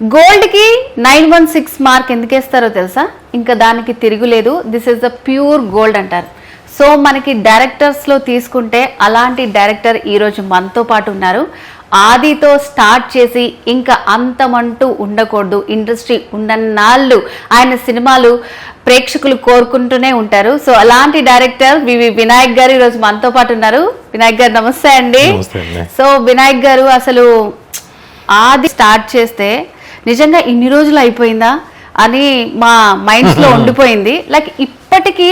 గోల్డ్కి 916 mark ఎందుకు వేస్తారో తెలుసా? ఇంకా దానికి తిరుగులేదు. This is the pure gold అంటారు. సో మనకి డైరెక్టర్స్లో తీసుకుంటే అలాంటి డైరెక్టర్ ఈరోజు మనతో పాటు ఉన్నారు. ఆదితో స్టార్ట్ చేసి ఇంకా అంతమంటూ ఉండకూడదు. ఇండస్ట్రీ ఉన్నన్నాళ్ళు ఆయన సినిమాలు ప్రేక్షకులు కోరుకుంటూనే ఉంటారు. సో అలాంటి డైరెక్టర్ వివి వినాయక్ గారు ఈరోజు మనతో పాటు ఉన్నారు. వినాయక్ గారు నమస్తే అండి. సో వినాయక్ గారు, అసలు ఆది స్టార్ట్ చేస్తే నిజంగా ఇన్ని రోజులు అయిపోయిందా అని మా మైండ్స్లో ఉండిపోయింది. లైక్ ఇప్పటికీ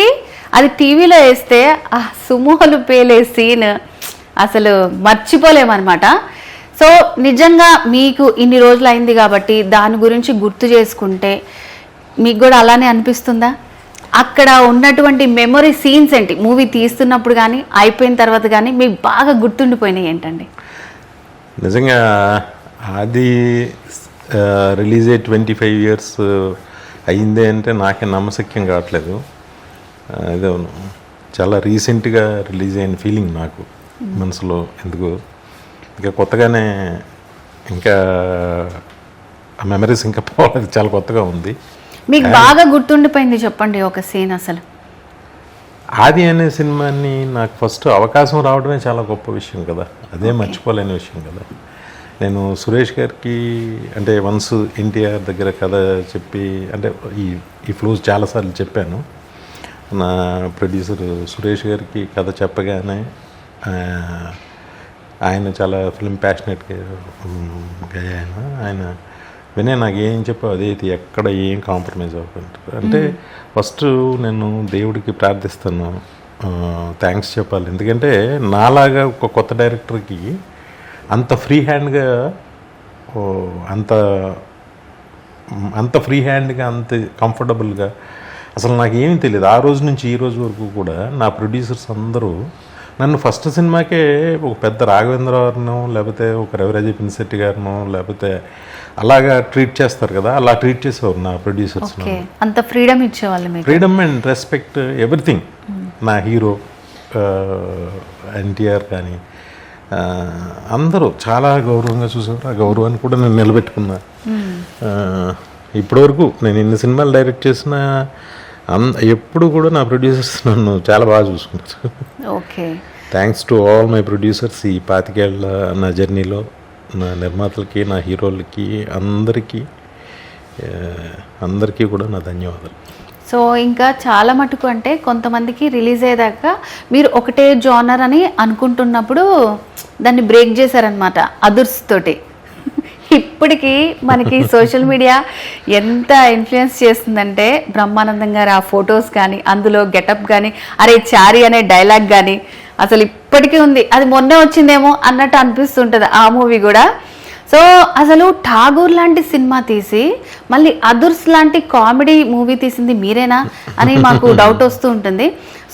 అది టీవీలో వేస్తే ఆ సుమోలు పేలే సీన్ అసలు మర్చిపోలేమన్నమాట. సో నిజంగా మీకు ఇన్ని రోజులు అయింది కాబట్టి దాని గురించి గుర్తు చేసుకుంటే మీకు కూడా అలానే అనిపిస్తుందా? అక్కడ ఉన్నటువంటి మెమొరీ సీన్స్ ఏంటి? మూవీ తీస్తున్నప్పుడు కానీ అయిపోయిన తర్వాత కానీ మీకు బాగా గుర్తుండిపోయినాయి ఏంటండి? నిజంగా అది రిలీజ్ అయ్యి 25 years అయిందే అంటే నాకే నమ్మశక్యం కావట్లేదు. అదే చాలా రీసెంట్గా రిలీజ్ అయిన ఫీలింగ్ నాకు మనసులో. ఎందుకు ఇంకా కొత్తగానే, ఇంకా మెమరీస్ ఇంకా పోలేదు, చాలా కొత్తగా ఉంది. మీకు బాగా గుర్తుండిపోయింది చెప్పండి ఒక సీన్. అసలు ఆది అనే సినిమాని నాకు ఫస్ట్ అవకాశం రావడమే చాలా గొప్ప విషయం కదా, అదే మర్చిపోలేని విషయం కదా. నేను సురేష్ గారికి అంటే వన్స్ ఎన్టీఆర్ దగ్గర కథ చెప్పి, అంటే ఈ ఫ్లోస్ చాలాసార్లు చెప్పాను. నా ప్రొడ్యూసర్ సురేష్ గారికి కథ చెప్పగానే ఆయన చాలా ఫిల్మ్ ప్యాషనెట్గా ఆయన వినే నాకు ఏం చెప్పావు అదైతే ఎక్కడ ఏం కాంప్రమైజ్ అవ్వకుంటారు. అంటే ఫస్ట్ నేను దేవుడికి ప్రార్థిస్తాను, థ్యాంక్స్ చెప్పాలి. ఎందుకంటే నాలాగా ఒక కొత్త డైరెక్టర్కి అంత ఫ్రీ హ్యాండ్గా అంత ఫ్రీ హ్యాండ్గా అంత కంఫర్టబుల్గా అసలు నాకు ఏమీ తెలియదు. ఆ రోజు నుంచి ఈ రోజు వరకు కూడా నా ప్రొడ్యూసర్స్ అందరూ నన్ను ఫస్ట్ సినిమాకే ఒక పెద్ద రాఘవేంద్ర గారినో లేకపోతే ఒక రవిరాజ పినిశెట్టి గారినో లేకపోతే అలాగా ట్రీట్ చేస్తారు కదా, అలా ట్రీట్ చేసేవారు నా ప్రొడ్యూసర్స్. అంత ఫ్రీడమ్ ఇచ్చేవాళ్ళు, ఫ్రీడమ్ అండ్ రెస్పెక్ట్ ఎవ్రీథింగ్. నా హీరో ఎన్టీఆర్ కానీ అందరూ చాలా గౌరవంగా చూసేవారు. ఆ గౌరవాన్ని కూడా నేను నిలబెట్టుకున్నా. ఇప్పటివరకు నేను ఎన్ని సినిమాలు డైరెక్ట్ చేసినా ఎప్పుడు కూడా నా ప్రొడ్యూసర్స్ నన్ను చాలా బాగా చూసుకుంటారు. Okay, thanks to all my producers. ఈ 25 ఏళ్ళ నా జర్నీలో నా నిర్మాతలకి, నా హీరోలకి, అందరికీ కూడా నా ధన్యవాదాలు. సో ఇంకా చాలా మటుకు అంటే కొంతమందికి రిలీజ్ అయ్యేదాకా మీరు ఒకటే జానర్ అని అనుకుంటున్నప్పుడు దాన్ని బ్రేక్ చేశారనమాట అదుర్స్ తోటి. ఇప్పటికీ మనకి సోషల్ మీడియా ఎంత ఇన్ఫ్లుయెన్స్ చేస్తుందంటే బ్రహ్మానందం గారు ఆ ఫొటోస్ కానీ, అందులో గెటప్ కానీ, అరే చారి అనే డైలాగ్ కానీ అసలు ఇప్పటికీ ఉంది. అది మొన్నే వచ్చిందేమో అన్నట్టు అనిపిస్తుంటుంది ఆ మూవీ కూడా. సో అసలు ఠాగూర్ లాంటి సినిమా తీసి మళ్ళీ అదుర్స్ లాంటి కామెడీ మూవీ తీసింది మీరేనా అని మాకు డౌట్ వస్తూ ఉంటుంది.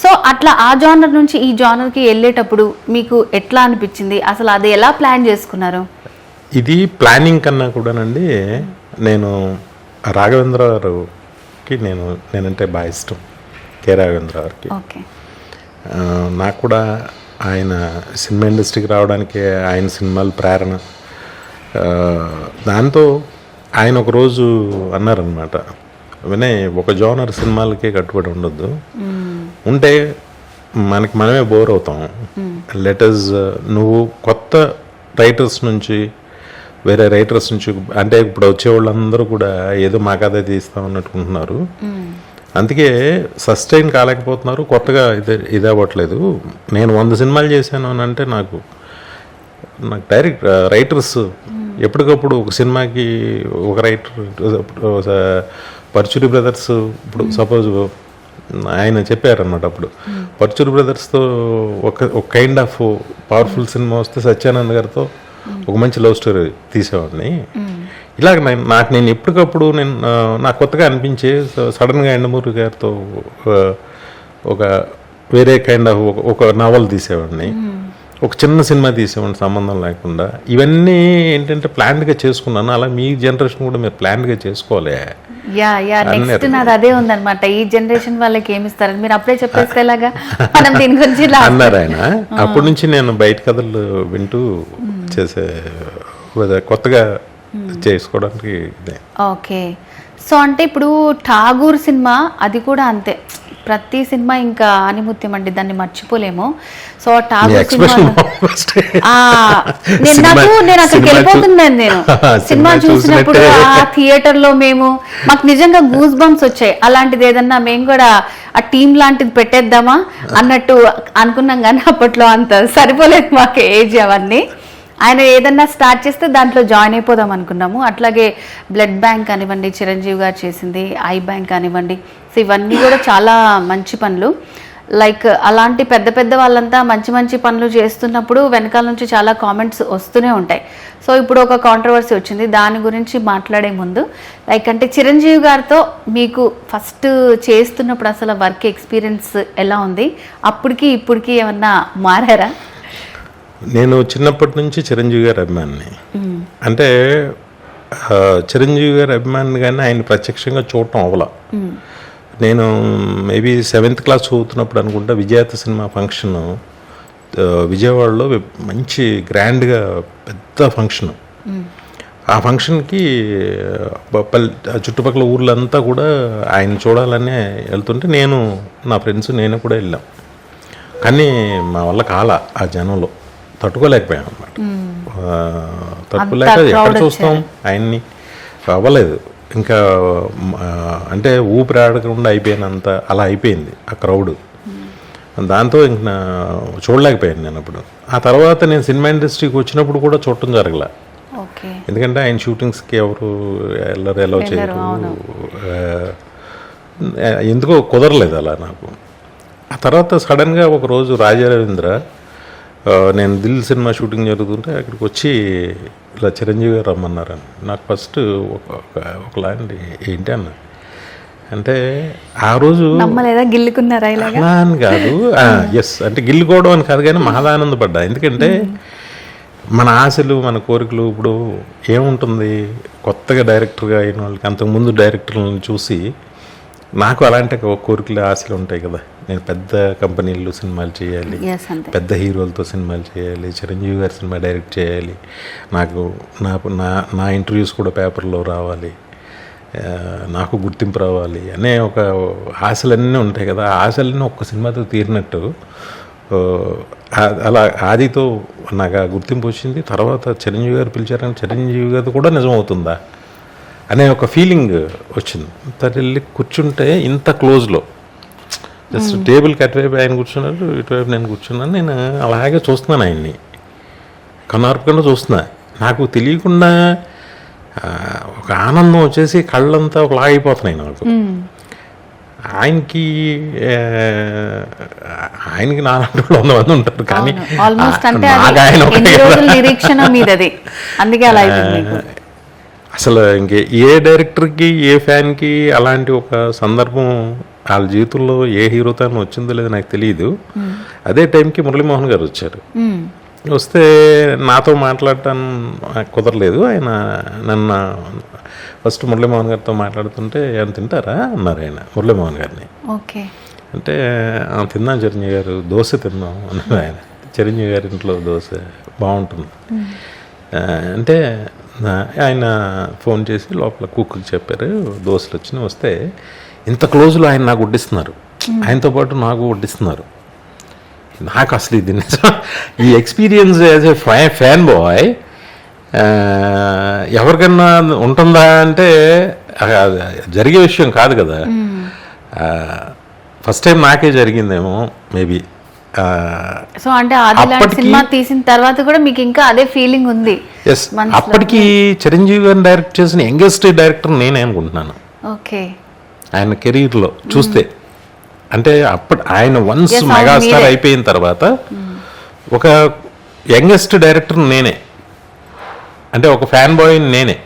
సో అట్లా ఆ జానర్ నుంచి ఈ జానర్కి వెళ్ళేటప్పుడు మీకు ఎట్లా అనిపించింది? అసలు అది ఎలా ప్లాన్ చేసుకున్నారు? ఇది ప్లానింగ్ కన్నా కూడానండి, నేను రాఘవేంద్ర గారికి నేనంటే బాగా ఇష్టం. కె రాఘవేంద్ర గారికి నాకు కూడా ఆయన సినిమా ఇండస్ట్రీకి రావడానికి ఆయన సినిమాలు ప్రేరణ. దాంతో ఆయన ఒకరోజు అన్నారనమాట, వినయ్ ఒక జోనర్ సినిమాలకే కట్టుబడి ఉండొద్దు, ఉంటే మనకి మనమే బోర్ అవుతాం. లెటర్స్ నువ్వు కొత్త రైటర్స్ నుంచి వేరే రైటర్స్ నుంచి, అంటే ఇప్పుడు వచ్చేవాళ్ళందరూ కూడా ఏదో మా కథ తీస్తాం అన్నట్టుకుంటున్నారు. అందుకే సస్టైన్ కాలేకపోతున్నారు, కొత్తగా ఇది అవ్వట్లేదు. నేను 100 సినిమాలు చేశాను అని అంటే నాకు డైరెక్ట్ రైటర్స్ ఎప్పటికప్పుడు ఒక సినిమాకి ఒక రైటర్, పర్చూరి బ్రదర్స్ ఇప్పుడు సపోజ్ ఆయన చెప్పారన్నమాట. అప్పుడు పర్చూరి బ్రదర్స్తో ఒక కైండ్ ఆఫ్ పవర్ఫుల్ సినిమా వస్తే సత్యానంద్ గారితో ఒక మంచి లవ్ స్టోరీ తీసేవాడిని. ఇలాగ నేను ఎప్పటికప్పుడు నాకు కొత్తగా అనిపించే సడన్గా ఎండమూరి గారితో ఒక వేరే కైండ్ ఆఫ్ ఒక నవల్ తీసేవాడిని, ఒక చిన్న సినిమా తీసేవాడిని సంబంధం లేకుండా. ఇవన్నీ ఏంటంటే ప్లాన్డ్గా చేసుకున్నాను. అలా మీ జనరేషన్ కూడా మీరు ప్లాన్డ్గా చేసుకోవాలి. నెక్స్ట్ నాది అదే ఉందన్నమాట. ఈ జనరేషన్ వాళ్ళకి ఏమి ఇస్తారని మీరు అప్పుడే చెప్పేసేలాగా మనం దీని గురించి అన్నారు ఆయన. అప్పటి నుంచి నేను బయట కథలు వింటూ చేసే కొత్తగా చేసుకోవడానికి ఇదే. ఓకే. సో అంటే ఇప్పుడు ఠాగూర్ సినిమా అది కూడా అంతే, ప్రతి సినిమా ఇంకా ఆనిముత్యం అండి, దాన్ని మర్చిపోలేము. సో ఠాగూర్ సినిమా నేను అక్కడికి వెళ్ళిపోతున్నాను. నేను సినిమా చూసినప్పుడు ఆ థియేటర్ లో మాకు నిజంగా గూస్ బంప్స్ వచ్చాయి. అలాంటిది ఏదన్నా మేము కూడా ఆ టీం లాంటిది పెట్టేద్దామా అన్నట్టు అనుకున్నాం, కానీ అప్పట్లో అంత సరిపోలేదు మాకు ఏజ్ అవన్నీ. ఆయన ఏదన్నా స్టార్ట్ చేస్తే దాంట్లో జాయిన్ అయిపోదాం అనుకున్నాము. అట్లాగే బ్లడ్ బ్యాంక్ కానివ్వండి, చిరంజీవి గారు చేసింది, ఐ బ్యాంక్ కానివ్వండి, సో ఇవన్నీ కూడా చాలా మంచి పనులు. లైక్ అలాంటి పెద్ద పెద్ద వాళ్ళంతా మంచి మంచి పనులు చేస్తున్నప్పుడు వెనకాల నుంచి చాలా కామెంట్స్ వస్తూనే ఉంటాయి. సో ఇప్పుడు ఒక కాంట్రవర్సీ వచ్చింది, దాని గురించి మాట్లాడే ముందు లైక్ అంటే చిరంజీవి గారితో మీకు ఫస్ట్ చేస్తున్నప్పుడు అసలు వర్క్ ఎక్స్పీరియన్స్ ఎలా ఉంది, అప్పటికి ఇప్పటికి ఏమన్నా మారారా? నేను చిన్నప్పటి నుంచి చిరంజీవి గారి అభిమాని. అంటే చిరంజీవి గారి అభిమాని కానీ ఆయన ప్రత్యక్షంగా చూడటం అవ్వలా. నేను మేబీ 7th క్లాస్ చదువుతున్నప్పుడు అనుకుంటా విజేత సినిమా ఫంక్షన్ విజయవాడలో మంచి గ్రాండ్గా పెద్ద ఫంక్షన్. ఆ ఫంక్షన్కి చుట్టుపక్కల ఊర్లంతా కూడా ఆయన చూడాలని వెళ్తుంటే నేను నా ఫ్రెండ్స్ నేను కూడా వెళ్ళాం. కానీ మా వల్ల కాల ఆ జనంలో తట్టుకోలేకపోయాం అనమాట. తట్టుకోలేక ఎక్కడ చూస్తాం ఆయన్ని, అవ్వలేదు. ఇంకా అంటే ఊపిరాడకుండా అయిపోయినంత అలా అయిపోయింది ఆ క్రౌడ్. దాంతో ఇంక చూడలేకపోయాను నేను అప్పుడు. ఆ తర్వాత నేను సినిమా ఇండస్ట్రీకి వచ్చినప్పుడు కూడా చూడటం జరగల. ఎందుకంటే ఆయన షూటింగ్స్కి ఎవరు ఎలా చేయరు, ఎందుకో కుదరలేదు అలా నాకు. ఆ తర్వాత సడన్గా ఒకరోజు రాజా రవీంద్ర, నేను దిల్ సినిమా షూటింగ్ జరుగుతుంటే అక్కడికి వచ్చి ఇలా చిరంజీవి గారు రమ్మన్నారని. నాకు ఫస్ట్ ఒకలాంటి ఏంటి అన్న అంటే ఆ రోజు అలా అని కాదు, ఎస్ అంటే గిల్లుకోవడం అని కాదు, కానీ మహా ఆనందపడ్డా. ఎందుకంటే మన ఆశలు మన కోరికలు ఇప్పుడు ఏముంటుంది, కొత్తగా డైరెక్టర్గా అయిన వాళ్ళకి అంతకుముందు డైరెక్టర్లను చూసి నాకు అలాంటి కోరికలు ఆశలు ఉంటాయి కదా. నేను పెద్ద కంపెనీల్లో సినిమాలు చేయాలి, పెద్ద హీరోలతో సినిమాలు చేయాలి, చిరంజీవి గారి సినిమా డైరెక్ట్ చేయాలి, నాకు నా ఇంటర్వ్యూస్ కూడా పేపర్లో రావాలి, నాకు గుర్తింపు రావాలి అనే ఒక ఆశలన్నీ ఉంటాయి కదా. ఆ ఆశలన్నీ ఒక్క సినిమాతో తీరినట్టు అలా ఆదితో నాకు ఆ గుర్తింపు వచ్చింది. తర్వాత చిరంజీవి గారు పిలిచారని చిరంజీవి గారు కూడా నిజమవుతుందా అనే ఒక ఫీలింగ్ వచ్చింది. తర్వాత వెళ్ళి కూర్చుంటే ఇంత క్లోజ్లో జస్ట్ టేబుల్కి అటువైపు ఆయన కూర్చున్నారు, ఇటువైపు నేను కూర్చున్నాను. నేను అలాగే చూస్తున్నాను ఆయన్ని, కన్నార్పకుండా చూస్తున్నా. నాకు తెలియకుండా ఒక ఆనందం వచ్చేసి కళ్ళంతా ఒకలా అయిపోతున్నాయి నాకు. ఆయనకి నాలుగు 100 మంది ఉంటారు, కానీ అసలు ఇంకే ఏ డైరెక్టర్కి ఏ ఫ్యాన్కి అలాంటి ఒక సందర్భం వాళ్ళ జీవితంలో ఏ హీరోతో వచ్చిందో లేదో నాకు తెలియదు. అదే టైంకి మురళీమోహన్ గారు వచ్చారు. వస్తే నాతో మాట్లాడటం కుదరలేదు. ఆయన నన్ను ఫస్ట్ మురళీమోహన్ గారితో మాట్లాడుతుంటే ఏమైనా తింటారా అన్నారు ఆయన, మురళీమోహన్ గారిని. ఓకే అంటే తిన్నాం చిరంజీవి గారు, దోశ తిన్నాం అన్నారు ఆయన. చిరంజీవి గారి ఇంట్లో దోశ బాగుంటుంది అంటే ఆయన ఫోన్ చేసి లోపల కుక్కి చెప్పారు దోశలు వచ్చినాయి. వస్తే ఇంత క్లోజ్లో ఆయన నాకు వడ్డిస్తున్నారు, ఆయనతో పాటు నాకు వడ్డిస్తున్నారు. నాకు అసలు ఇది ఈ experience as a fan boy ఎవరికన్నా ఉంటుందా అంటే జరిగే విషయం కాదు కదా. ఫస్ట్ టైం నాకే జరిగిందేమో మేబీ. సో అంటే సినిమా తీసిన తర్వాత కూడా మీకు ఇంకా అదే ఫీలింగ్ ఉంది? ఎస్, అప్పటికి చిరంజీవి గారిని డైరెక్ట్ చేసిన యంగెస్ట్ డైరెక్టర్ నేనే అనుకుంటున్నాను. ఓకే, ఆయన కెరీర్లో చూస్తే. అంటే అప్పటి ఆయన వన్స్ మెగాస్టార్ అయిపోయిన తర్వాత ఒక యంగెస్ట్ డైరెక్టర్ నేనే, అంటే ఒక ఫ్యాన్ బాయ్ నేనే.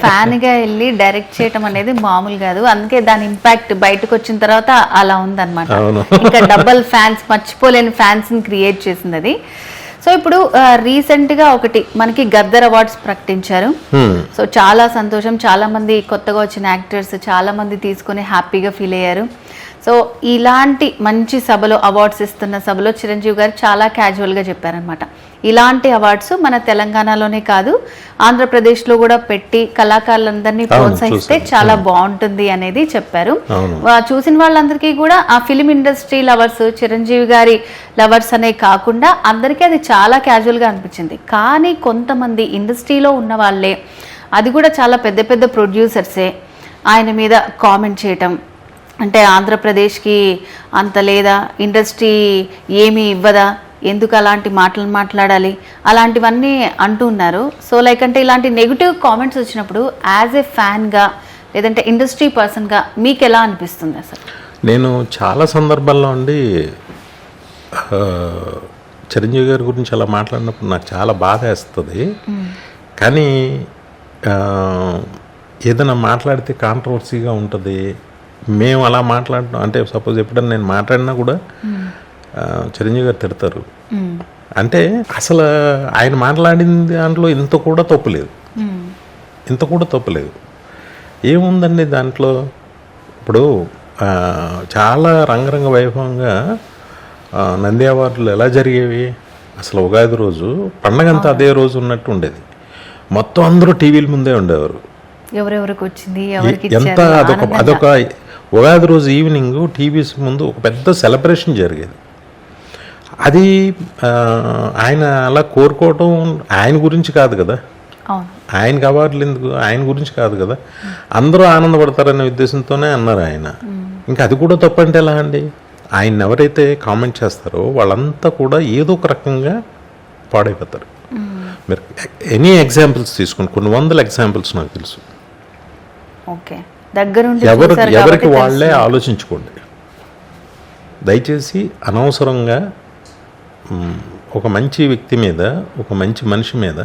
ఫ్యాన్ గా వెళ్ళి డైరెక్ట్ చేయటం అనేది మామూలు కాదు. అందుకే దాని ఇంపాక్ట్ బయటకు వచ్చిన తర్వాత అలా ఉందన్నమాట. ఇంకా డబల్ ఫ్యాన్స్, మర్చిపోలేని ఫ్యాన్స్ ని క్రియేట్ చేసింది అది. సో ఇప్పుడు రీసెంట్ గా ఒకటి మనకి గద్దర్ అవార్డ్స్ ప్రకటించారు. సో చాలా సంతోషం, చాలా మంది కొత్తగా వచ్చిన యాక్టర్స్ చాలా మంది తీసుకొని హ్యాపీగా ఫీల్ అయ్యారు. సో ఇలాంటి మంచి సభలో, అవార్డ్స్ ఇస్తున్న సభలో చిరంజీవి గారు చాలా క్యాజువల్గా చెప్పారనమాట, ఇలాంటి అవార్డ్స్ మన తెలంగాణలోనే కాదు ఆంధ్రప్రదేశ్లో కూడా పెట్టి కళాకారులందరినీ ప్రోత్సహిస్తే చాలా బాగుంటుంది అనేది చెప్పారు. చూసిన వాళ్ళందరికీ కూడా ఆ ఫిలిం ఇండస్ట్రీ లవర్స్, చిరంజీవి గారి లవర్స్ అనే కాకుండా అందరికీ అది చాలా క్యాజువల్గా అనిపించింది. కానీ కొంతమంది ఇండస్ట్రీలో ఉన్న వాళ్ళే, అది కూడా చాలా పెద్ద పెద్ద ప్రొడ్యూసర్సే ఆయన మీద కామెంట్ చేయటం, అంటే ఆంధ్రప్రదేశ్కి అంత లేదా, ఇండస్ట్రీ ఏమీ ఇవ్వదా, ఎందుకు అలాంటి మాటలు మాట్లాడాలి, అలాంటివన్నీ అంటున్నారు. సో లైక్ అంటే ఇలాంటి నెగిటివ్ కామెంట్స్ వచ్చినప్పుడు యాజ్ ఏ ఫ్యాన్గా లేదంటే ఇండస్ట్రీ పర్సన్గా మీకు ఎలా అనిపిస్తుంది అసలు? నేను చాలా సందర్భాల్లో అండి చిరంజీవి గారి గురించి అలా మాట్లాడినప్పుడు నాకు చాలా బాధ వేస్తుంది. కానీ ఏదైనా మాట్లాడితే కాంట్రవర్సీగా ఉంటుంది. మేము అలా మాట్లాడటం అంటే సపోజ్ ఎప్పుడన్నా నేను మాట్లాడినా కూడా చిరంజీవి గారు తిడతారు. అంటే అసలు ఆయన మాట్లాడిన దాంట్లో ఇంత కూడా తప్పులేదు. ఏముందండి దాంట్లో? ఇప్పుడు చాలా రంగరంగ వైభవంగా నంది అవార్డులు ఎలా జరిగేవి? అసలు ఉగాది రోజు పండగంతా అదే రోజు ఉన్నట్టు ఉండేది. మొత్తం అందరూ టీవీల ముందే ఉండేవారు. ఎవరెవరికి వచ్చింది, ఎంత అదొక ఉగాది రోజు ఈవినింగ్ టీవీస్ ముందు ఒక పెద్ద సెలబ్రేషన్ జరిగేది. అది ఆయన అలా కోరుకోవటం ఆయన గురించి కాదు కదా, ఆయనకి అవార్డులు ఎందుకు, ఆయన గురించి కాదు కదా, అందరూ ఆనందపడతారనే ఉద్దేశంతోనే అన్నారు ఆయన. ఇంకా అది కూడా తప్పంటే ఎలా అండి? ఆయన ఎవరైతే కామెంట్ చేస్తారో వాళ్ళంతా కూడా ఏదో ఒక రకంగా పాడైపోతారు. మీరు ఎనీ ఎగ్జాంపుల్స్ తీసుకోండి, కొన్ని వందల ఎగ్జాంపుల్స్ నాకు తెలుసు. ఎవరికి వాళ్ళే ఆలోచించుకోండి. దయచేసి అనవసరంగా ఒక మంచి వ్యక్తి మీద, ఒక మంచి మనిషి మీద,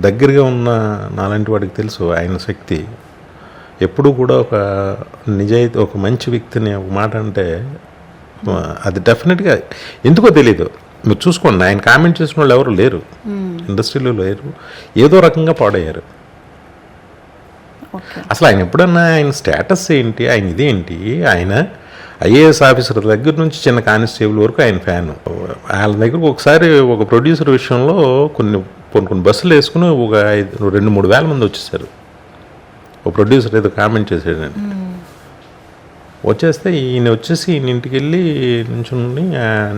దగ్గరగా ఉన్న నాలాంటి వాడికి తెలుసు ఆయన శక్తి. ఎప్పుడు కూడా ఒక నిజాయితీ, ఒక మంచి వ్యక్తిని ఒక మాట అంటే అది డెఫినెట్గా ఎందుకో తెలీదు. మీరు చూసుకోండి, ఆయన కామెంట్ చేసిన వాళ్ళు ఎవరు లేరు, ఇండస్ట్రీలో లేరు, ఏదో రకంగా పాడయ్యారు. అసలు ఆయన ఎప్పుడన్నా ఆయన స్టేటస్ ఏంటి, ఆయన ఇదేంటి, ఆయన ఐఏఎస్ ఆఫీసర్ దగ్గర నుంచి చిన్న కానిస్టేబుల్ వరకు ఆయన ఫ్యాన్. వాళ్ళ దగ్గరకు ఒకసారి ఒక ప్రొడ్యూసర్ విషయంలో కొన్ని బస్సులు వేసుకుని ఒక 2-3 వేల మంది వచ్చేసారు. ఒక ప్రొడ్యూసర్ ఏదో కామెంట్ చేసాడని వచ్చేస్తే ఈయన వచ్చేసి ఈయన ఇంటికి వెళ్ళి నుంచుని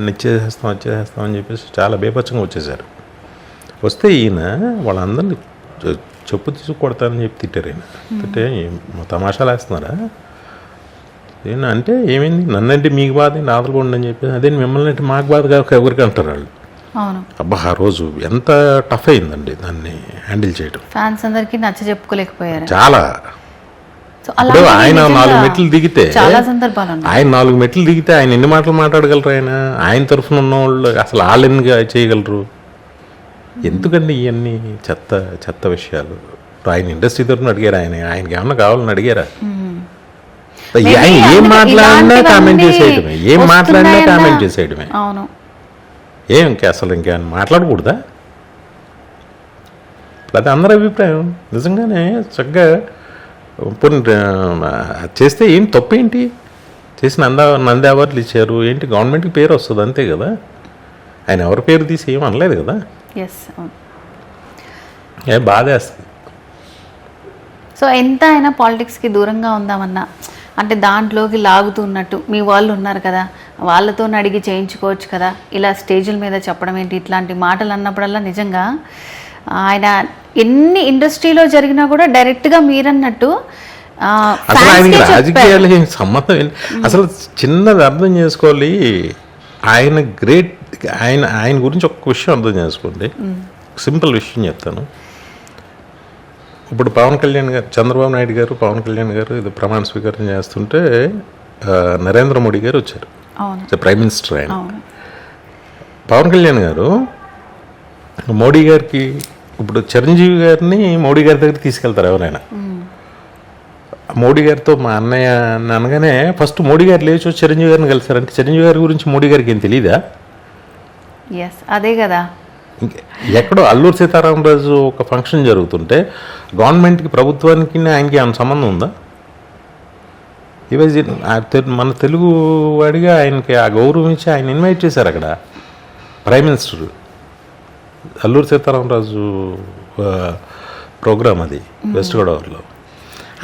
వచ్చేసేస్తాం అని చెప్పేసి చాలా బేపచ్చంగా వచ్చేసారు. వస్తే ఈయన వాళ్ళందరినీ చెప్పు తీసుకు కొడతానని చెప్పి తిట్టారు. ఆయన తిట్టే తమాషాలు వేస్తున్నారా ఏనా అంటే, ఏమైంది నన్నంటే మీకు బాధ, నాదలుకోండి అని చెప్పి, అదే మిమ్మల్ని అంటే మాకు బాధ కాక ఎవరికి అంటారు వాళ్ళు. అబ్బా ఆ రోజు ఎంత టఫ్ అయిందండి దాన్ని హ్యాండిల్ చేయడం. ఫ్యాన్స్ అందరికీ నచ్చ చెప్పుకోలేకపోయారు చాలా. ఇప్పుడు ఆయన 4 మెట్లు దిగితే, ఆయన 4 మెట్లు దిగితే ఆయన ఎన్ని మాటలు మాట్లాడగలరు? ఆయన తరఫున ఉన్న వాళ్ళు అసలు వాళ్ళెన్ని చేయగలరు? ఎందుకండి ఇవన్నీ చెత్త విషయాలు? ఆయన ఇండస్ట్రీ తరఫున అడిగారు, ఆయనకి ఏమన్నా కావాలని అడిగారా? ఆయన ఏం మాట్లాడినా కామెంట్ చేసేయడమే, ఇంకా అసలు ఇంకేమైనా మాట్లాడకూడదా? అది అందరి అభిప్రాయం. నిజంగానే చక్కగా చేస్తే ఏం తప్పేంటి? చేసి నంది అవార్డులు ఇచ్చారు ఏంటి, గవర్నమెంట్కి పేరు వస్తుంది అంతే కదా. ఆయన ఎవరి పేరు తీసి ఏం అనలేదు కదా. బాధ వేస్తుంది. సో ఎంత అయినా పాలిటిక్స్కి దూరంగా ఉందామన్నా, అంటే దాంట్లోకి లాగుతున్నట్టు మీ వాళ్ళు ఉన్నారు కదా, వాళ్ళతో అడిగి చేయించుకోవచ్చు కదా, ఇలా స్టేజ్ల మీద చెప్పడం ఏంటి? ఇట్లాంటి మాటలు అన్నప్పుడల్లా నిజంగా ఆయన ఎన్ని ఇండస్ట్రీలో జరిగినా కూడా డైరెక్ట్గా మీరన్నట్టు అసలు ఆయనకి రాజకీయాలు సంబంధం ఏంటి? అసలు చిన్నది అర్థం చేసుకోవాలి. ఆయన గ్రేట్. ఆయన గురించి ఒక్క విషయం అర్థం చేసుకోండి, సింపుల్ విషయం చెప్తాను. ఇప్పుడు పవన్ కళ్యాణ్ గారు, చంద్రబాబు నాయుడు గారు, పవన్ కళ్యాణ్ గారు ఇది ప్రమాణ స్వీకారం చేస్తుంటే నరేంద్ర మోడీ గారు వచ్చారు, ప్రైమ్ మినిస్టర్. ఆయన పవన్ కళ్యాణ్ గారు మోడీ గారికి, ఇప్పుడు చిరంజీవి గారిని మోడీ గారి దగ్గర తీసుకెళ్తారు ఎవరైనా. మోడీ గారితో మా అన్నయ్య అనగానే ఫస్ట్ మోడీ గారు లేచి వచ్చి చిరంజీవి గారిని కలిసారంటే చిరంజీవి గారి గురించి మోడీ గారికి ఏం తెలీదా? అదే కదా. ఎక్కడో అల్లూరు సీతారామరాజు ఒక ఫంక్షన్ జరుగుతుంటే గవర్నమెంట్కి, ప్రభుత్వానికి ఆయనకి ఏమైనా సంబంధం ఉందా? మన తెలుగు వాడిగా ఆయనకి ఆ గౌరవం ఇచ్చి ఆయన ఇన్వైట్ చేశారు అక్కడ. Prime minister Alluri Sitaramaraju program అది వెస్ట్ గోదావరిలో.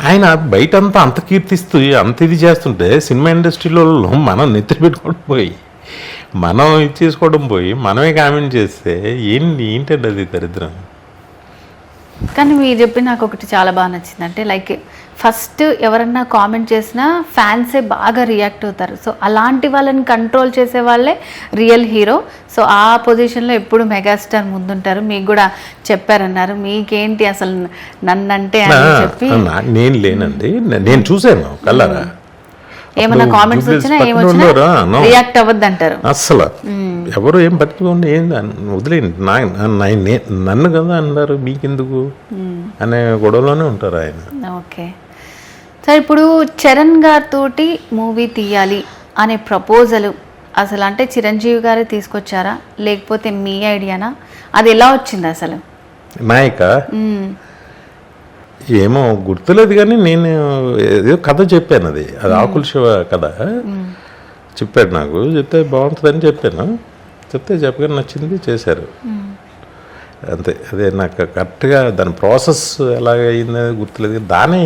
ఆయన బయటంతా అంత కీర్తిస్తూ అంత ఇది చేస్తుంటే సినిమా ఇండస్ట్రీలో మనం నెత్తి పెట్టుకోవడం పోయి మనం ఇచ్చేసుకోవడం పోయి మనమే కామెంట్ చేస్తే ఏంటండి అది దరిద్రం. కానీ మీరు చెప్పి నాకు ఒకటి చాలా బాగా నచ్చింది. అంటే లైక్ ఫస్ట్ ఎవరన్నా కామెంట్ చేసినా ఫ్యాన్సే బాగా రియాక్ట్ అవుతారు. సో అలాంటి వాళ్ళని కంట్రోల్ చేసే వాళ్ళే రియల్ హీరో. సో ఆ పొజిషన్లో ఎప్పుడు మెగాస్టార్ ముందుంటారు. మీకు కూడా చెప్పారన్నారు, మీకేంటి అసలు నన్నంటే అని చెప్పి. నేను లేనండి, నేను చూశాను కళ్ళరా. ఏమన్నా కామెంట్స్ వచ్చినా ఏమొచ్చినా రియాక్ట్ అవ్వద్దు అంటారు. అస్సలు ఎవరు ఏం పట్టుకోండి, ఏం వదిలేండి, నన్ను కదా అన్నారు, మీకెందుకు అనే గొడవలోనే ఉంటారు ఆయన. ఓకే సార్, ఇప్పుడు చరణ్ గారితో మూవీ తీయాలి అనే ప్రపోజల్ అసలు అంటే చిరంజీవి గారే తీసుకొచ్చారా లేకపోతే మీ ఐడియానా? అది ఎలా వచ్చింది అసలు? నాయక ఏమో గుర్తులేదు, కానీ నేను ఏదో కథ చెప్పాను, అది ఆకుల శివ కథ చెప్పాడు నాకు. చెప్తే బాగుంటుందని చెప్పాను. చెప్తే చెప్పగా నచ్చింది, చేశారు అంతే. అదే నాకు కరెక్ట్గా దాని ప్రాసెస్ ఎలాగ అయింది గుర్తులేదు. దానే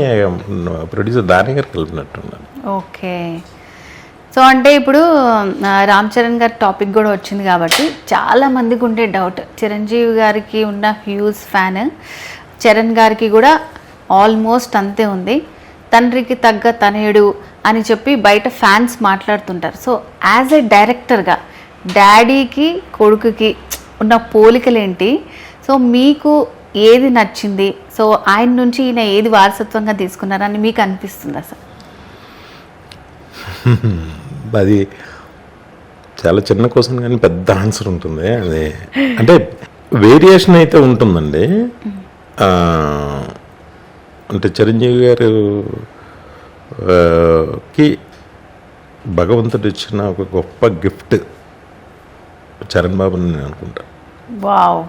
ప్రొడ్యూసర్ దాని గారికి కలిపినట్టున్నాను. ఓకే. సో అంటే ఇప్పుడు రామ్ చరణ్ గారి టాపిక్ కూడా వచ్చింది కాబట్టి చాలా మందికి ఉండే డౌట్, చిరంజీవి గారికి ఉన్న హ్యూజ్ ఫ్యాన్ చరణ్ గారికి కూడా ఆల్మోస్ట్ అంతే ఉంది. తండ్రికి తగ్గ తనయుడు అని చెప్పి బయట ఫ్యాన్స్ మాట్లాడుతుంటారు. సో యాజ్ ఏ డైరెక్టర్గా డాడీకి కొడుకుకి ఉన్న పోలికలేంటి? సో మీకు ఏది నచ్చింది? సో ఆయన నుంచి ఈయన ఏది వారసత్వంగా తీసుకున్నారని మీకు అనిపిస్తుంది అసలు? అది చాలా చిన్న క్వశ్చన్ కానీ పెద్ద ఆన్సర్ ఉంటుంది. అది అంటే వేరియేషన్ అయితే ఉంటుందండి. అంటే చిరంజీవి గారికి భగవంతుడు ఇచ్చిన ఒక గొప్ప గిఫ్ట్ చరణ్ బాబుని నేను అనుకుంటా. Wow,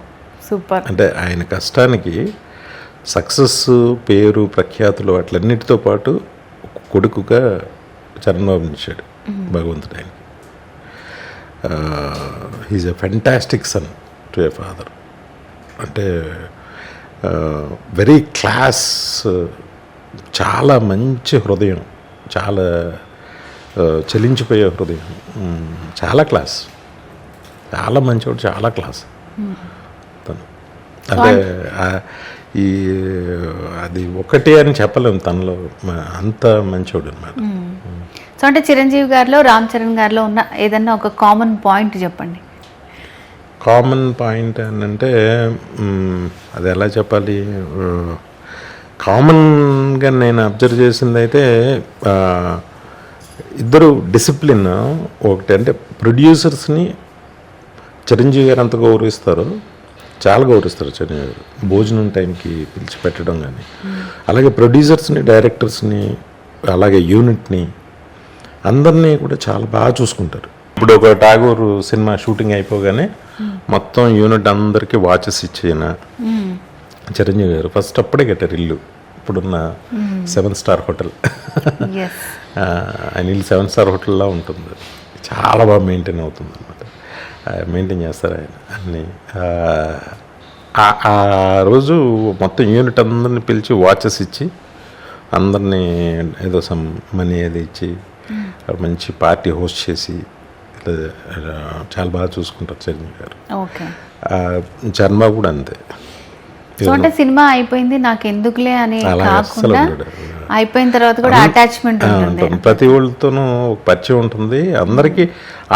super. అంటే ఆయన కష్టానికి సక్సెస్, పేరు, ప్రఖ్యాతులు అట్లన్నిటితో పాటు కొడుకుగా చరణ్ బాబుని ఇచ్చాడు భగవంతుడు ఆయనకి. He's a fantastic son to a father. అంటే వెరీ క్లాస్, చాలా మంచి హృదయం, చాలా చలించిపోయే హృదయం, చాలా క్లాస్, చాలా మంచివాడు, చాలా క్లాస్ తను. అంటే ఈ అది ఒకటే అని చెప్పలేము, తనలో అంత మంచివాడు అనమాట. సో అంటే చిరంజీవి గారిలో రామ్ చరణ్ గారిలో ఉన్న ఏదన్నా ఒక కామన్ పాయింట్ చెప్పండి. కామన్ పాయింట్ అని అంటే అది ఎలా చెప్పాలి, కామన్గా నేను అబ్జర్వ్ చేసింది అయితే ఇద్దరు డిసిప్లిన్ ఒకటి. అంటే ప్రొడ్యూసర్స్ని చిరంజీవి గారు అంత గౌరవిస్తారు, చాలా గౌరవిస్తారు చిరంజీవి గారు. భోజనం టైంకి పిలిచి పెట్టడం కానీ, అలాగే ప్రొడ్యూసర్స్ని, డైరెక్టర్స్ని, అలాగే యూనిట్ని, అందరినీ కూడా చాలా బాగా చూసుకుంటారు. ఇప్పుడు ఒక ఠాగూర్ సినిమా షూటింగ్ అయిపోగానే మొత్తం యూనిట్ అందరికీ వాచెస్ ఇచ్చిన చిరంజీవి గారు ఫస్ట్ అప్పుడే కట్టారు ఇల్లు. ఇప్పుడున్న 7 స్టార్ హోటల్, ఆయన ఇల్లు 7 స్టార్ హోటల్లా ఉంటుంది. చాలా బాగా మెయింటైన్ అవుతుంది అనమాట, మెయింటైన్ చేస్తారు ఆయన అన్నీ. ఆ రోజు మొత్తం యూనిట్ అందరిని పిలిచి వాచెస్ ఇచ్చి అందరినీ ఏదో సమ్ మనీ అది ఇచ్చి మంచి పార్టీ హోస్ట్ చేసి చాలా బాగా చూసుకుంటారు చిరంజీవి గారు. చరణ్ బాబు కూడా అంతే. అంటే సినిమా అయిపోయింది నాకు ఎందుకులే అని కాకుండా అయిపోయిన తర్వాత కూడా అటాచ్మెంట్ ఉంటుంది. ప్రతి వాళ్ళతోనూ ఒక పరిచయం ఉంటుంది. అందరికీ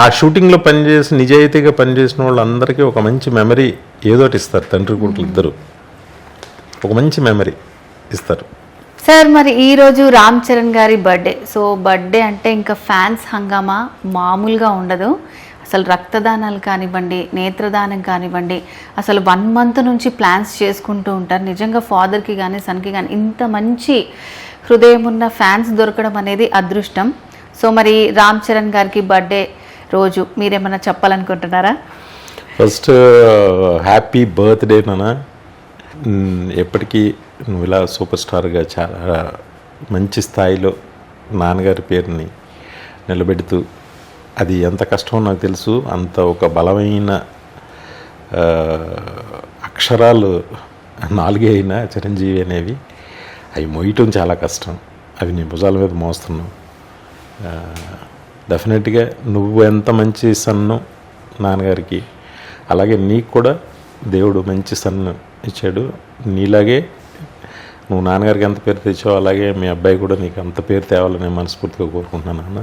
ఆ షూటింగ్లో పనిచేసి నిజాయితీగా పనిచేసిన వాళ్ళందరికీ ఒక మంచి మెమరీ ఏదోటి ఇస్తారు. తండ్రి కొడుకులు ఇద్దరు ఒక మంచి మెమరీ ఇస్తారు. సార్ మరి ఈరోజు రామ్ చరణ్ గారి బర్త్డే. సో బర్త్డే అంటే ఇంకా ఫ్యాన్స్ హంగామా మామూలుగా ఉండదు. అసలు రక్తదానాలు కానివ్వండి, నేత్రదానం కానివ్వండి, అసలు 1 month నుంచి ప్లాన్స్ చేసుకుంటూ ఉంటారు. నిజంగా ఫాదర్కి కానీ సన్కి కానీ ఇంత మంచి హృదయం ఉన్న ఫ్యాన్స్ దొరకడం అనేది అదృష్టం. సో మరి రామ్ చరణ్ గారికి బర్త్డే రోజు మీరేమన్నా చెప్పాలనుకుంటున్నారా? ఫస్ట్ హ్యాపీ బర్త్డే నాన్న. ఎప్పటికీ నువ్వు ఇలా సూపర్ స్టార్గా చాలా మంచి స్థాయిలో నాన్నగారి పేరుని నిలబెడుతూ, అది ఎంత కష్టమో నాకు తెలుసు, అంత ఒక బలమైన అక్షరాలు 4 అయినా చిరంజీవి అనేవి అవి మోయటం చాలా కష్టం. అవి నీ భుజాల మీద మోస్తున్నావు. డెఫినెట్గా నువ్వు ఎంత మంచి సన్ను నాన్నగారికి, అలాగే నీకు కూడా దేవుడు మంచి సన్ను ఇచ్చాడు. నీలాగే నువ్వు నాన్నగారికి ఎంత పేరు తెచ్చావు, అలాగే మీ అబ్బాయి కూడా నీకు అంత పేరు తేవాలని మనస్ఫూర్తిగా కోరుకుంటున్నాను నాన్న.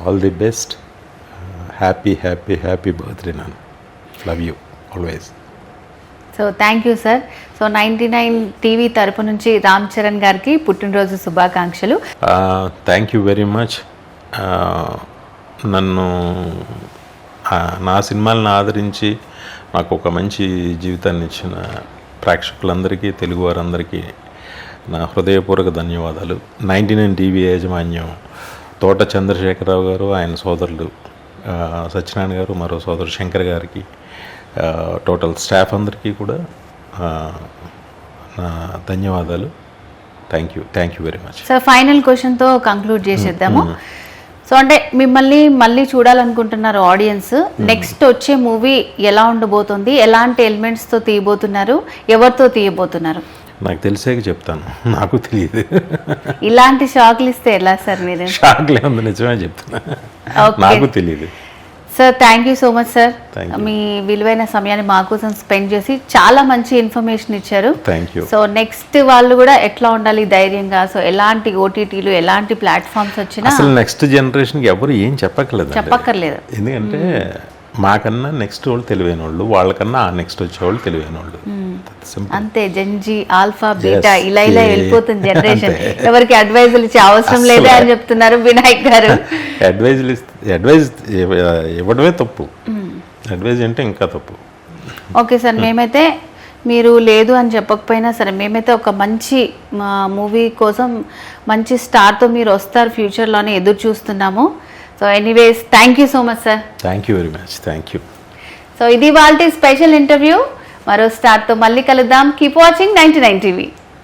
All the best. Happy happy happy birthday నాన్న. Love you always. So thank you sir. So 99 TV తరపు నుంచి రామ్ చరణ్ గారికి పుట్టినరోజు శుభాకాంక్షలు. Thank you very much. నన్ను నా సినిమాలను ఆదరించి నాకు ఒక మంచి జీవితాన్ని ఇచ్చిన ప్రేక్షకులందరికీ, తెలుగు వారందరికీ నా హృదయపూర్వక ధన్యవాదాలు. 99 టీవీ యాజమాన్యం, తోట చంద్రశేఖరరావు గారు, ఆయన సోదరులు సత్యనారాయణ గారు, మరో సోదరు శంకర్ గారికి, టోటల్ స్టాఫ్ అందరికీ కూడా నా ధన్యవాదాలు. Thank you very much. Sir final క్వశ్చన్తో కంక్లూడ్ చేసేద్దాము. సో అంటే మిమ్మల్ని మళ్ళీ చూడాలనుకుంటున్నారు ఆడియన్స్. నెక్స్ట్ వచ్చే మూవీ ఎలా ఉండబోతుంది, ఎలాంటి ఎలిమెంట్స్తో తీయబోతున్నారు, ఎవరితో తీయబోతున్నారు? నాకు తెలిసాక చెప్తాను, నాకు తెలియదు. ఇలాంటి షాక్లు ఇస్తే ఎలా సార్ మీరు? షాక్లే ఉంది, నిజమే చెప్తున్నా, నాకు తెలియదు. Sir thank you so much sir. Thank you. మీ విలువైన సమయాన్ని మా కోసం స్పెండ్ చేసి చాలా మంచి ఇన్ఫర్మేషన్ ఇచ్చారు. Thank you. సో నెక్స్ట్ వాళ్ళు కూడా ఎట్లా ఉండాలి ధైర్యంగా, సో ఎలాంటి ఓటీటీలు ఎలాంటి ప్లాట్ఫామ్స్ వచ్చినా అసలు నెక్స్ట్ జనరేషన్కి ఎవరు ఏం చెప్పక్కర్లేదు. ఎందుకంటే మాకన్నా నెక్స్ట్ వాళ్ళు తెలివైన వాళ్ళు, వాళ్ళకన్నా ఆ నెక్స్ట్ వచ్చేవాళ్ళు తెలివైన వాళ్ళు. అంతే. జెన్జీ, ఆల్ఫా, బీటా ఇలా వెళ్ళిపోతుంది జనరేషన్. అంతే. ఎవరికి అడ్వైజులు ఇచ్చే అవసరం లేదే అని చెప్తున్నారు వినాయక్ గారు. అడ్వైజ్ ఇవ్వడమే తప్పు, అడ్వైజ్ అంటే ఇంకా తప్పు. ఓకే సార్, మేమైతే మీరు లేదు అని చెప్పకపోయినా సరే మేమైతే ఒక మంచి మూవీ కోసం మంచి స్టార్తో మీరు వస్తారు ఫ్యూచర్లోనే ఎదురు చూస్తున్నాము. So anyways thank you so much sir. Thank you very much. Thank you. So ఇది వాళ్ళ స్పెషల్ ఇంటర్వ్యూ. మరో స్టార్తో మళ్ళీ కలుద్దాం. Keep watching 99 TV.